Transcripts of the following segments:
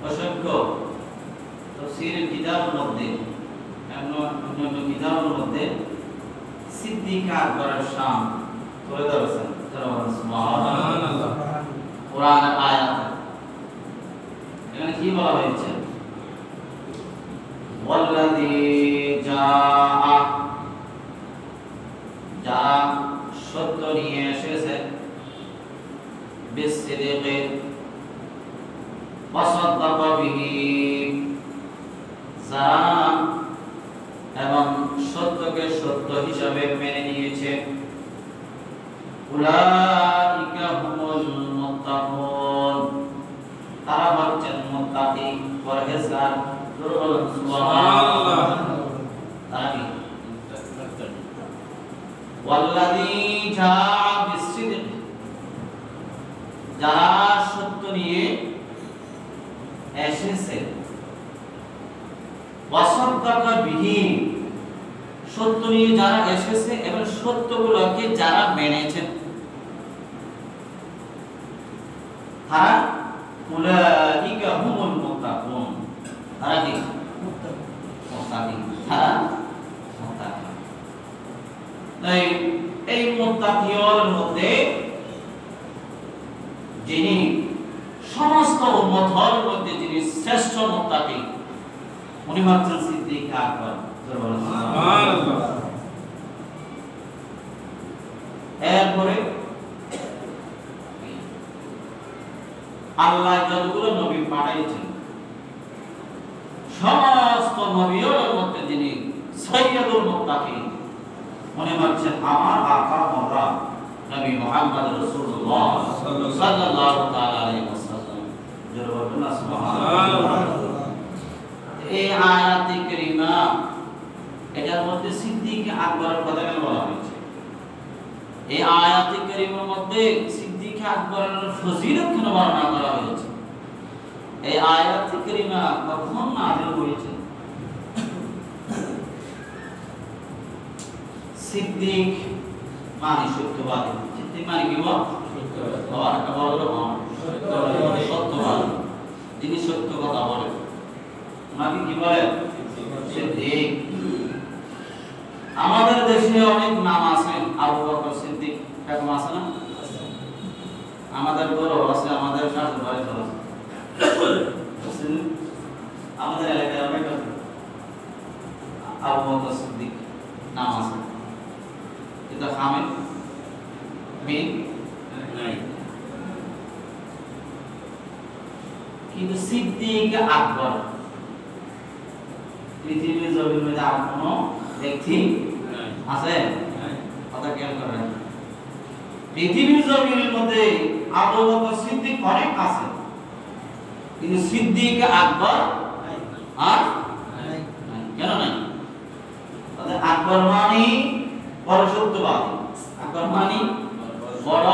অসংখ্য তাফসীরের কিতাবের মধ্যে অন্যান্য কিতাবের মধ্যে সিদ্দিক আকবরের শান তুলে ধরেছেন। সুবহানাল্লাহ। কোরআনের আয়াত এখানে কি বলা হয়েছে? ওয়াল্লাযী জাআ, যারা সত্য নিয়ে এসেছে, বিসসিদকি ওয়াসাদ্দাকা বিহি, যারা এবং সত্যকে সত্য হিসাবে মেনে নিয়েছে, উলাইকা হুমুল মুত্তাকুন, তারা হচ্ছেন মুত্তাকি, পরহেজগার। সুবহানাল্লাহ। তারা কি? ওয়াল্লাযী জাআ বিসসিদক, যারা সত্য নিয়ে এসেছে, ওয়াসাদ্দাকা বিহি, সত্য নিয়ে যারা এসেছে এবং সত্যগুলোকে যারা মেনেছেন, তারা উলাইকা হুমুল মুত্তাকুন, তারা কি? মুত্তাকি, তারা মুত্তাকি। তাই এই মুত্তাকিওর মধ্যে যিনি সমস্ত উম্মতের মধ্যে যিনি শ্রেষ্ঠ মুত্তাকি, উনি হচ্ছেন সিদ্দিক আকবর। সুবহানাল্লাহ। এরপরে আল্লাহ যতগুলো নবী পাঠাইছেন, সমস্ত নবীর মধ্যে যিনি সৈয়দুল মুত্তাকিন, উনি হচ্ছেন আমার আকা মোরা নবী মুহাম্মদ রাসূলুল্লাহ সাল্লাল্লাহু তাআলা আলাইহি ওয়াসাল্লাম। সুবহানাল্লাহ। এই আয়াতে কারিমা এটার মধ্যে সিদ্দিক আকবরের কথা কেন বলা হয়েছে? এই আয়াতে কারিমার মধ্যে সিদ্দিক আকবরের ফজিলত কেন বর্ণনা করা হয়েছে? এই আয়াতে কারিমা কখন নাযিল হয়েছে? সিদ্দিক মানে সত্যবাদী। সিদ্দিক মানে কি? সত্যবাদী, যিনি সত্য কথা বলেন, ওনাকে কি বলে? সিদ্দিক। আমাদের দেশে অনেক নাম আছে, আবু বকর সিদ্দিক এরকম আছে না? আমাদের গৌরব আছে, আমাদের শাসন বাড়িতে আছে, আমাদের এলাকায় অনেক আবু বকর সিদ্দিক নাম আছে, কিন্তু হামিদ বিন নাই। কিন্তু সিদ্দিক আকবর পৃথিবীর জমির মধ্যে আর কোনো ব্যক্তি আছে? কথা খেয়াল করেন, পৃথিবীর জমির মধ্যে আবু বকর সিদ্দিক অনেক আছে, কিন্তু সিদ্দিক আকবর আর কেন নাই? আকবর মানে বড় সত্যবাদী, আকবর মানে বড়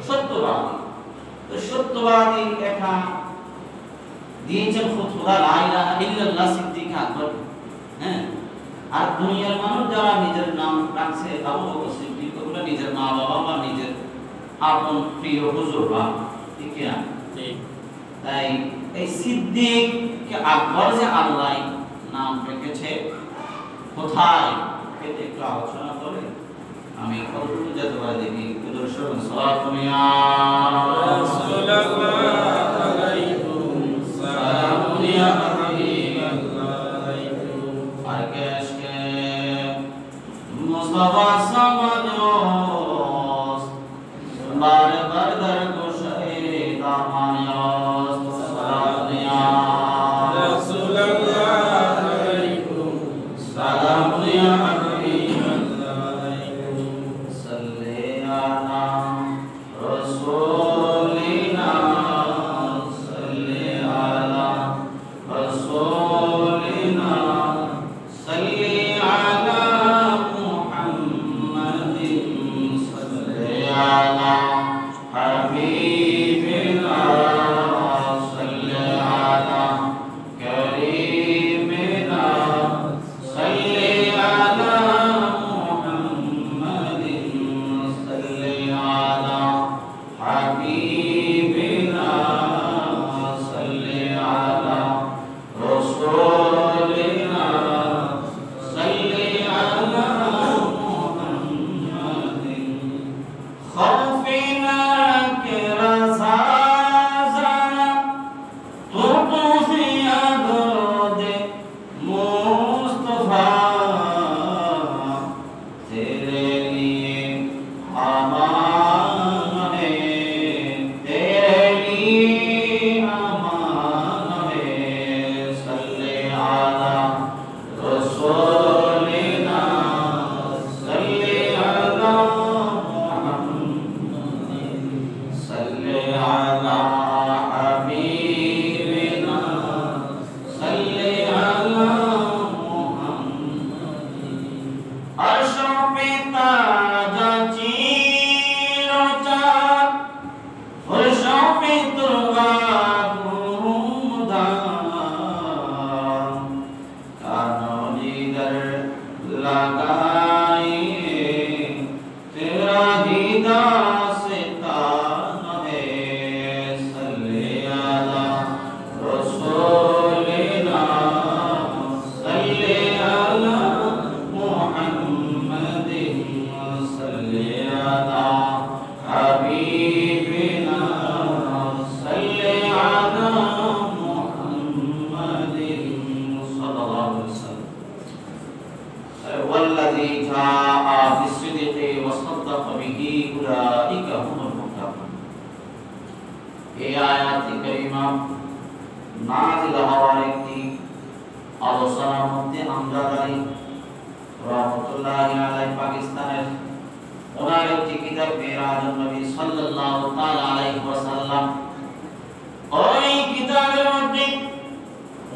সত্যবাদী। তো সত্যবাদী একটা দিয়েছেন খুতবা লা ইলাহা ইল্লাল্লাহ সিদ্দিক আকবর। হ্যাঁ, আর দুনিয়ার মানুষ যারা নিজের নাম রাখছে আবু বকর সিদ্দিক, ওগুলো নিজের মা বাবা বা নিজের আপন প্রিয় হুজুররা, ঠিক না? তাই এই সিদ্দিক আকবর যে আল্লাহ নাম রেখেছে, কোথায় এটা একটু আলোচনা করে আমি কতটুকু যেতে পারি দেখি। দর্শক সালাতুন ইয়া রাসূলুল্লাহ আলাইকুম সালামুন ইয়া হাবিবাল্লাহ আলাইকুম আরকেশকে মুস্তাফা সামানোস বার বার দর কোশে দামানিয়াস সালাতুন ইয়া রাসূলুল্লাহ আলাইকুম সালামুন ইয়া حبيبنا আয়াতে কারিমা নাযিল হওয়ার একটি আলোচনার মধ্যে আমজাদ আলী রাহমাতুল্লাহি আলাইহি পাকিস্তানের ওনার একটি কিতাব মিরাজুন নবী সাল্লাল্লাহু তাআলা আলাইহি ওয়াসাল্লাম, ওই কিতাবের মধ্যে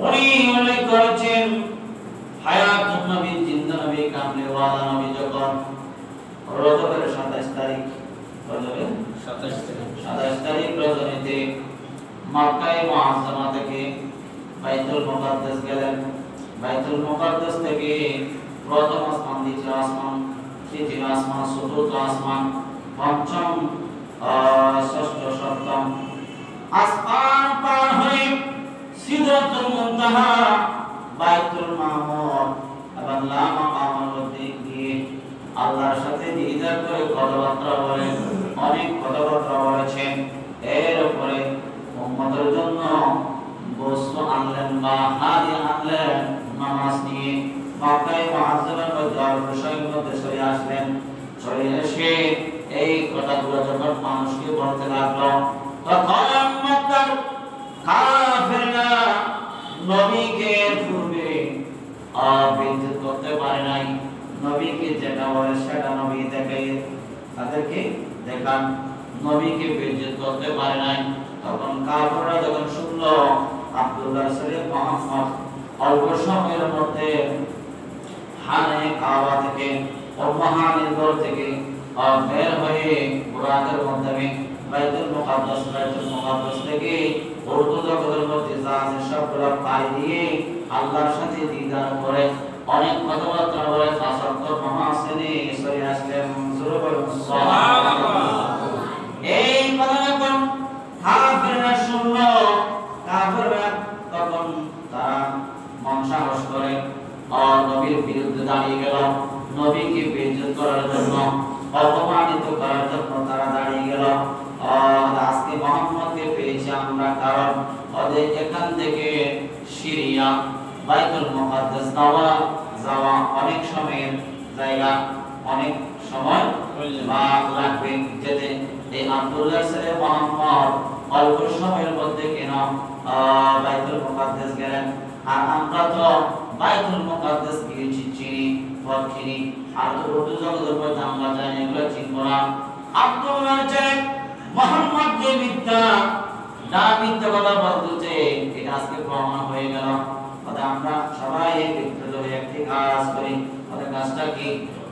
উনি উল্লেখ করেছেন হায়াতুন নবী, জিন্দা নবী, কামলে ওয়ালা নবী যখন রজবের 27 তারিখ, রজবের 27 তারিখ রজনীতে মক্কায়ে মুআজ্জামা থেকে বাইতুল মুকাদ্দাস গেলেন। বাইতুল মুকাদ্দাস থেকে প্রথম আসমান, দ্বিতীয় আসমান, তৃতীয় আসমান, চতুর্থ আসমান, পঞ্চম, ষষ্ঠ, সপ্তম আসমান পার হয়ে সিদরাতুল মুনতাহা, বাইতুল মামুর এবং লা মাকামের মধ্যে গিয়ে আল্লাহর সাথে দিদার করে কথাবার্তা বলেন, অনেক কথাবার্তা বলেছেন। এর উপরে উম্মতের জন্য বস্তু আনলেন বা হাদিয়া আনলেন, নামাজ নিয়ে মক্কায়ে মুআজ্জামের মধ্যে অবশ্যই মধ্যে চলে আসলেন। চলে এসে এই কথাগুলো যখন মানুষকে বলতে লাগলো, তখন মক্কার কাফেররা নবীকে পূর্বে বিদ্রুপ করতে পারে নাই। নবীকে যেটা বলে সেটা নবী দেখাই তাদেরকে দেখান, নবীকে বিদ্রুপ করতে পারে নাই। তখন কাফেররা যখন শুনলো আব্দুল্লাহ ছেলে মুহাম্মদ অল্প সময়ের মধ্যে হানে কাবা থেকে ও মহানের ঘর থেকে বের হয়ে বুরাকের মাধ্যমে বাইতুল মুকাদ্দাস থেকে উর্দু জগতের মধ্যে যা আছে সবগুলো পাড়ি দিয়ে আল্লাহর সাথে দিদার করে অনেক কথাবার্তা বলে ফাসাক্তর মহাসিনে সরে আসলেন। সুবহানাল্লাহ। এই কথা যখন কাফেররা শুনলো, কাফেররা তখন তারা মন সাহস করে নবীর বিরুদ্ধে দাঁড়িয়ে গেল। নবীকে বেইজ্জত করার জন্য, অপমানিত করার জন্য তারা দাঁড়িয়ে গেল। আজকে মুহাম্মদকে পেয়েছি আমরা, কারণ ওদের এখান থেকে সিরিয়া বাইতুল মুকাদ্দাস যাওয়া অনেক সময়ের জায়গা, অনেক সময় লাগবে যেতে। এই আব্দুল্লাহ ছেলে মুহাম্মদ অল্প সময়ের মধ্যে কেন বাইতুল মুকাদ্দাস গেলেন। আর আমরা তো বাইতুল মুকাদ্দাস গিয়েছি চিনি, পথ চিনি, আর তো উর্দু জগতের মধ্যে আমরা জানি এগুলো চিনব না। আব্দুল্লাহ ছেলে মুহাম্মদ যে মিথ্যা কথা বলতেছে, এটা আজকে প্রমাণ হয়ে গেল। আমরা সবাই একটি কাজ করি। ওদের কাজটা কি?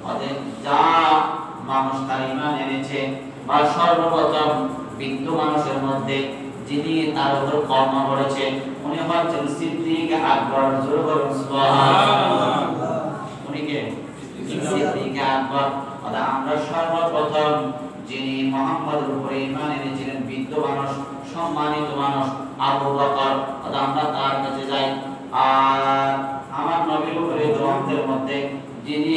ওদের যা মানুষ তার ঈমান এনেছে বা সর্বপ্রথম বিদ্যু মানুষের মধ্যে যিনি তার উপর কর্ম করেছে উনি হচ্ছেন সিদ্দিক আকবর। সুবহানাল্লাহ। উনি কে? সিদ্দিক আকবর। আমরা সর্বপ্রথম যিনি মুহাম্মদের উপরে ঈমান এনেছিলেন বিদ্যু মানুষ, সম্মানিত মানুষ আবু বকর, আমরা তার কাছে যাই। আর আমার নবীর উপরে দোয়াদের মধ্যে যিনি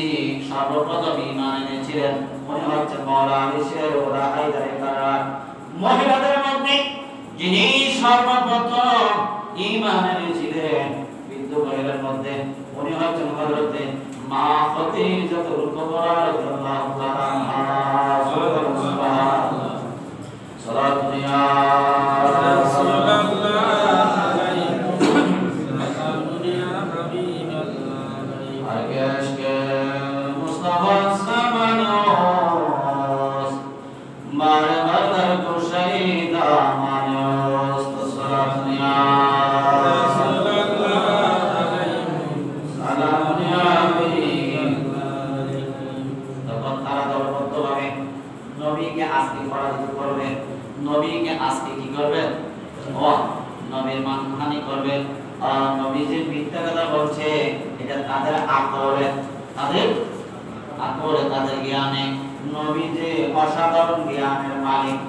সর্বপ্রথম ঈমান এনেছিলেন উনি হচ্ছেন মাওলানা আলী শেরওয়ালা হায়দার কারার। মহিলাদের মধ্যে যিনি সর্বপ্রথম ঈমান এনেছিলেন বিদ্যু মহিলার মধ্যে উনি হচ্ছেন হযরতে মা খদিজাতুল কুবরা রাদিয়াল্লাহু তাআলা আনহা। সুবহানাল্লাহ। সালাতু ইয়া রাসূলুল্লাহ নবীকে আজকে কি করবেন? নবীর মানহানি করবেন। নবী যে মিথ্যা কথা বলছে এটা তাদের আকলে, তাদের জ্ঞানে। নবী যে অসাধারণ জ্ঞানের মালিক।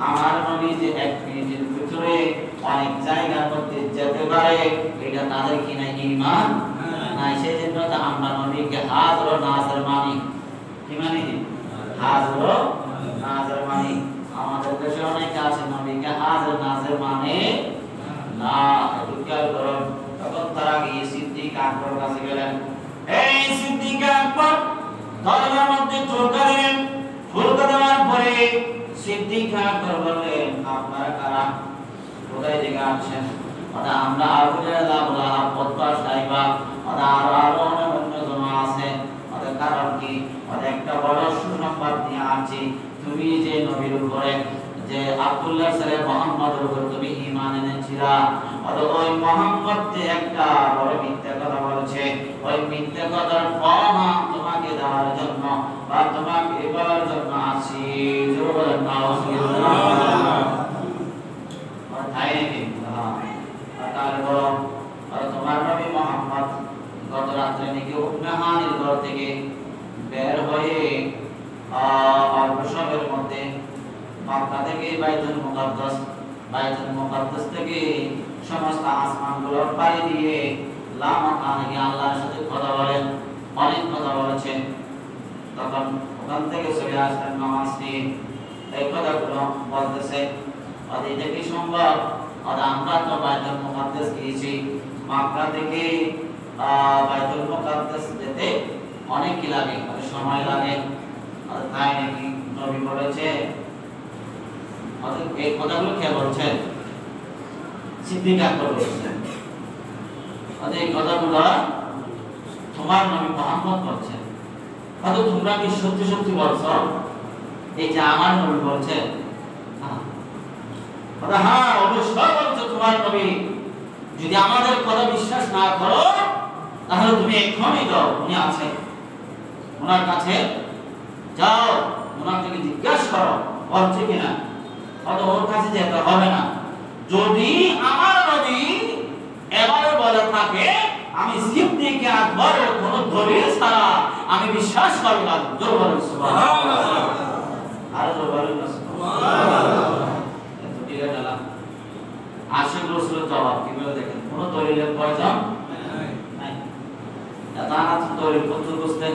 আমার নবী যে এক মিনিটের ভিতরে অনেক জায়গার মধ্যে যেতে পারে, এটা তাদের কি নাই? ঈমান নাই। সেজন্য তো আমরা নবীকে হাজর ও নাজর মানি। কি মানি? হাজর ও নাজর মানি। আমাদের দেশে অনেকে আছে নবীকে হাজর নাজর মানে না। তখন তারা গিয়ে সিদ্দিক আকবর কাছে গেলেন। এই সিদ্দিক আকবর দরজার মধ্যে টোকা দিলেন। টোকা দেওয়ার পরে সিদ্দিক আকবর বললেন, আপনারা কারা? কোথায় থেকে আসছেন? আমরা আবু জাহেল আবু লাহাব উতবা সাইবা আরো অনেক অন্যজন আছে। কারণ কি? একটা বড় সুসংবাদ নিয়ে আসছি। তুমি যে নবীর উপরে যে আব্দুল্লাহ ছেলে মুহাম্মদের উপর তুমি ঈমান এনেছিলা, ওই মুহাম্মদ যে একটা বড় মিথ্যা কথা বলেছে, ওই মিথ্যা কথার প্রমাণ তোমাকে দেওয়ার জন্য বা তোমাকে বলার জন্য আসি। জোরে বলেন নাউজুবিল্লাহ। তাই নাকি? তাহলে বলো, তোমার নবী মুহাম্মদ গত রাত্রে নাকি উম্মাহানির ঘর থেকে বের হয়ে অল্প সময়ের মধ্যে মক্কা থেকে বাইতুল মুকাদ্দাস থেকে সমস্ত আসমানগুলোর পাড়ি দিয়ে লামাকানে গিয়ে আল্লাহর সাথে কথা বলেন, অনেক কথা বলেছেন। তখন ওখান থেকে চলে আসলেন নামাজ নিয়ে, এই কথাগুলো বলতেছে। এটা কি সম্ভব? আমরা তো বাইতুল মুকাদ্দাস গিয়েছি, মক্কা থেকে বাইতুল মুকাদ্দাস যেতে অনেক কি লাগে, সময় লাগে। তাই নাকি? নবী বলেছে, এই কথাগুলো কে বলছেন? সিদ্দিক আকবর বলছেন। এই কথাগুলো তোমার নবী মুহাম্মদ বলছেন। তোমরা কি সত্যি সত্যি বলছো এই যে আমার নবী বলছেন? হ্যাঁ, অবশ্যই বলছো তোমার নবী। যদি আমাদের কথা বিশ্বাস না করো তাহলে তুমি এখনই যাও, উনি আছেন, ওনার কাছে যাও, ওনার থেকে জিজ্ঞাসা করো বলছে কিনা। ওর কাছে যেতে হবে না। যদি আমার নবী এবারে বলে থাকে, আমি সিদ্দিক আকবরের কোনো দলিল ছাড়া আমি বিশ্বাস করি না। জোর বলেন সুবহানাল্লাহ। আর জোর বলেন সুবহানাল্লাহ। ঠিক আছে না? আশিক রাসূলের জবাব কি বলে দেখেন, কোনো দলিলের প্রয়োজন নাই। এটা না তো দলিল পত্র বুঝতে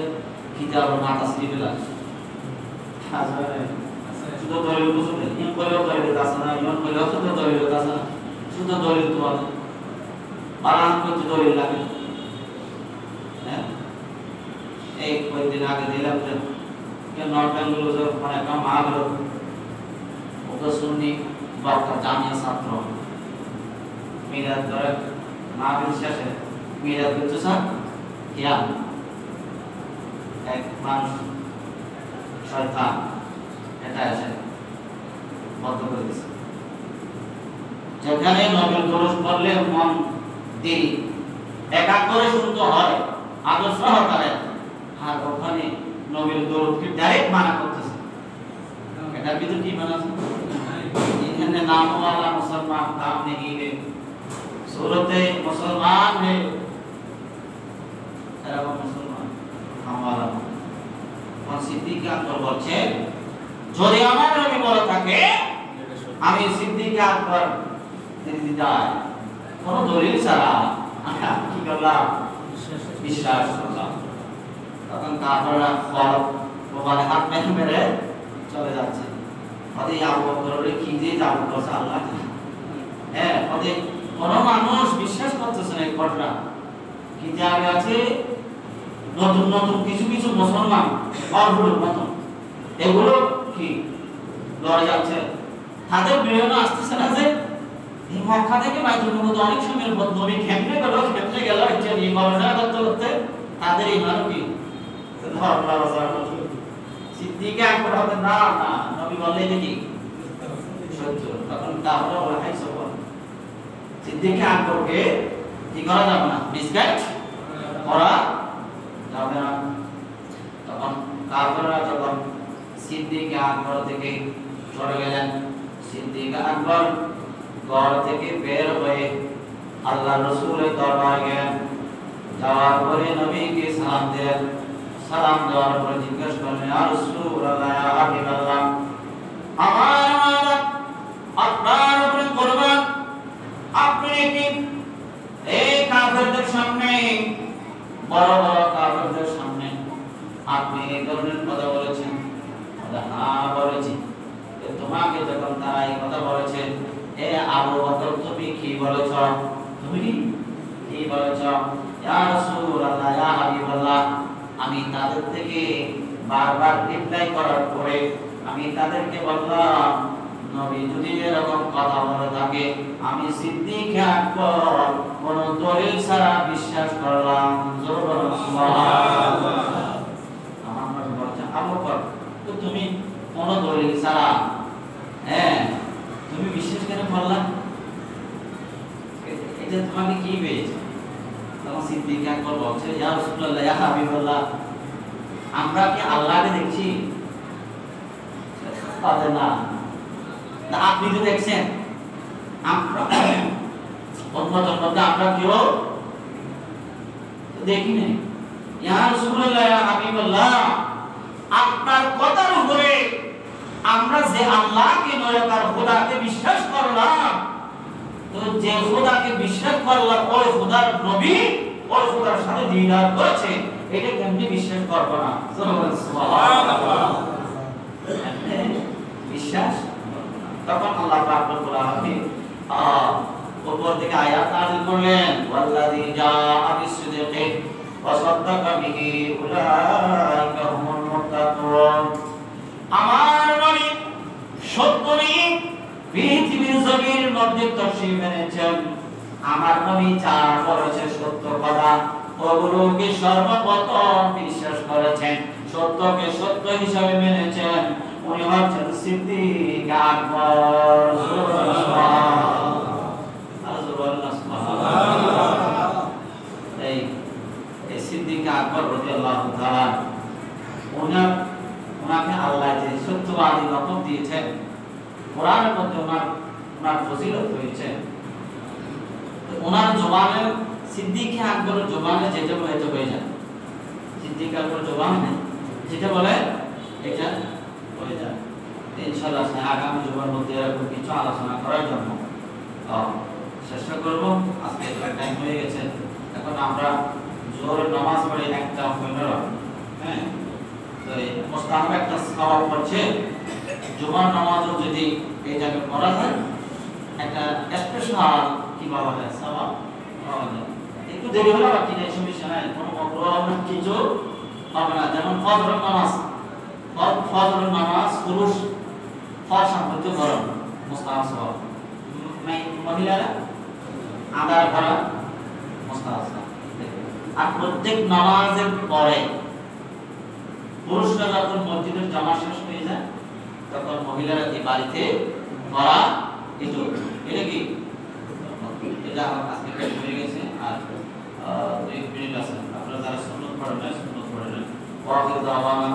কিতাব মাথা সিবিলা শুধু দলিল বুঝতে ইন করেও দলিল আছে না, ইন করেও শুধু দলিল আছে না, শুধু দলিল তো আছে, বানান করতে দলিল লাগে। হ্যাঁ, এই কয়েকদিন আগে দিলাম যে নর্থ বেঙ্গল মানে একটা মা হলো, ওটা শুনি বাচ্চা জামিয়া ছাত্র মিরাজ করে মাহফিল শেষে মিরাজ করতে স্যার কিয়া এক মানুষ শয়তান এটা এসে বদ্ধ করে দিচ্ছে, যেখানে নবীর দরুদ পড়লে মন দিল একাক করে শুনতে হয় আদর্শ সহকারে, আর ওখানে নবীর দরুদকে ডাইরেক্ট মানা করতেছে। এটার ভিতরে কি মানা আছে? এখানে নামওয়ালা মুসলমান কাম নেই রে, सूरते मुसलमान है, এরকম মুসলমান আমরা কোন সিদ্দিক আকবর বলছে, যদি আমার নবী বলে থাকে আমি সিদ্দিক আকবর দিদার কোন দলিল ছাড়া কি করলাম? বিশ্বাস করলাম। তখন কাফেররা কপালে হাত মেরে মেরে চলে যাচ্ছে। ওদের আবু বকরের কি যে জাদু করছে আল্লাহ। হ্যাঁ, ওদের কোন মানুষ বিশ্বাস করতেছে না এই ঘটনা। কিতাবে আছে নতুন নতুন কিছু কিছু মুসলমান অর্ধের মতো এগুলো কি লড়ে যাচ্ছে, তাদের বেরোনো আসতেছে না যে এই মক্কা থেকে বাইতুল মুকাদ্দাস অনেক সময়ের পর নবী খেমনে গেল এটা নিয়ে গবেষণা করতে করতে তাদের ইমানও কি সিদ্দিক আকবর হবে না, না নবী বললেই দেখি সত্য। তখন তাহলে বলা হয় সব সিদ্দিক আকবরকে কি করা যাবে না, মিসগাইড করা যাবে না। তখন কাফেররা যখন সিদ্দিক আকবর থেকে চলে গেলেন, সিদ্দিক আকবর ঘর থেকে বের হয়ে আল্লাহ রাসূলের দরবারে গেলেন। যাওয়ার পরে নবীকে সালাম দিলেন। সালাম দেওয়ার পরে জিজ্ঞেস করলেন, ইয়া রাসূলুল্লাহ, ইয়া হাবিবাল্লাহ, আমার আপনার উপরে কুরবান, আপনি কি এই কাফেরদের সামনে, বড় বড় কাফেরদের সামনে আপনি এই ধরনের কথা বলেছেন? হ্যাঁ বলেছি। তোমাকে যখন তারা এই কথা বলেছে, এ আবু বকর তুমি কি বলেছ? তুমি কি বলেছ? ইয়া রাসূলুল্লাহ, ইয়া হাবিবাল্লাহ, আমি তাদের থেকে বারবার রিপ্লাই করার পরে আমি তাদেরকে বললাম, নবী যদি এরকম কথা বলে থাকে, আমি সিদ্দিক আকবর কোন দলিল ছাড়া বিশ্বাস করলাম। জোরে বলুন সুবহানাল্লাহ। আমার নবী বলেন, আবু বকর তো তুমি কোন দলিল ছাড়া তুমি বিশ্বাস কেন করলা? এটা তোমাকে কি পেয়েছে? তখন সিদ্দিক আকবর বলছে, ইয়া রাসূলুল্লাহ, ইয়া হাবিবাল্লাহ, আমরা কি আল্লাহকে দেখছি? না, আপনি তো দেখছেন। আমরা অন্য জগতে আমরা কেউ দেখি নাই। ইয়া রাসূলুল্লাহ, ইয়া হাবিবাল্লাহ, আপনার কথার উপরে আমরা যে আল্লাহকে নয় তার খোদাকে বিশ্বাস করলাম, তো যে খোদাকে বিশ্বাস করলাম ওই খোদার নবী ওই খোদার সাথে দ্বিধার করেছে, এটা কেমনে বিশ্বাস করব না? সুবহানাল্লাহ। বিশ্বাস। তখন আল্লাহ পাক রব্বুল আলামিন উপর থেকে আয়াত নাযিল করলেন, ওয়াল্লাযী জাআ বিস-সিদকি ওয়া সাদ্দাকা বিহি উলাইকা হুমুল মুত্তাকুন। আমার নবী সত্যই পৃথিবীর জমির মধ্যে তশরীফ এনেছেন। আমার নবী যা বলেছে সত্য কথা, ওগুলোকে সর্বপ্রথম বিশ্বাস করেছেন, সত্যকে সত্য হিসাবে মেনেছেন। উনি হচ্ছেন সিদ্দিক আকবর। এই সিদ্দিক আকবর রাদিয়াল্লাহু তাআলা ওনাকে আল্লাহ যে সত্যবাদী লকব দিয়েছেন, কোরআনের মধ্যে ওনার ফজিলত হয়েছে। ওনার জবানে সিদ্দিক আকবরের জবানে যেটা বলে এটা হয়ে যায়। সিদ্দিক আকবরের জবানে যেটা বলে এটা হয়ে যায়। ইনশাআল্লাহ আগামী জুমার মধ্যে এরকম কিছু আলোচনা করার জন্য চেষ্টা করব। আজকে টাইম হয়ে গেছে, এখন আমরা জোহরের নামাজ পড়ে 1:15। তো এই মুস্তাহাব একটা সওয়াব হচ্ছে জুমার নামাজও যদি এই টাইমে পড়া যায়, একটা স্পেশাল কি বলা যায় সওয়াব পাওয়া যায়। একটু দেরি হলে বাকি নেই, সমস্যা নাই, কোনো মাকরুহ কিছু হবে না। যেমন ফজরের নামাজ পুরুষ ফরসা হতে গরম মুস্তাহাব সওয়াব, মহিলারা আদার করা মুস্তাহাব সওয়াব। আর প্রত্যেক নামাজের পরে পুরুষরা যখন মসজিদের জামা শেষ হয়ে যায়, তখন মহিলারা এই বাড়িতে করা কিছু এটা কি এটা আজকে শেষ হয়ে গেছে। আর 2 মিনিট আছে, আপনারা যারা সুন্নাত পড়েন সুন্নাত পড়েন। ওয়া আখিরু দাওয়ানা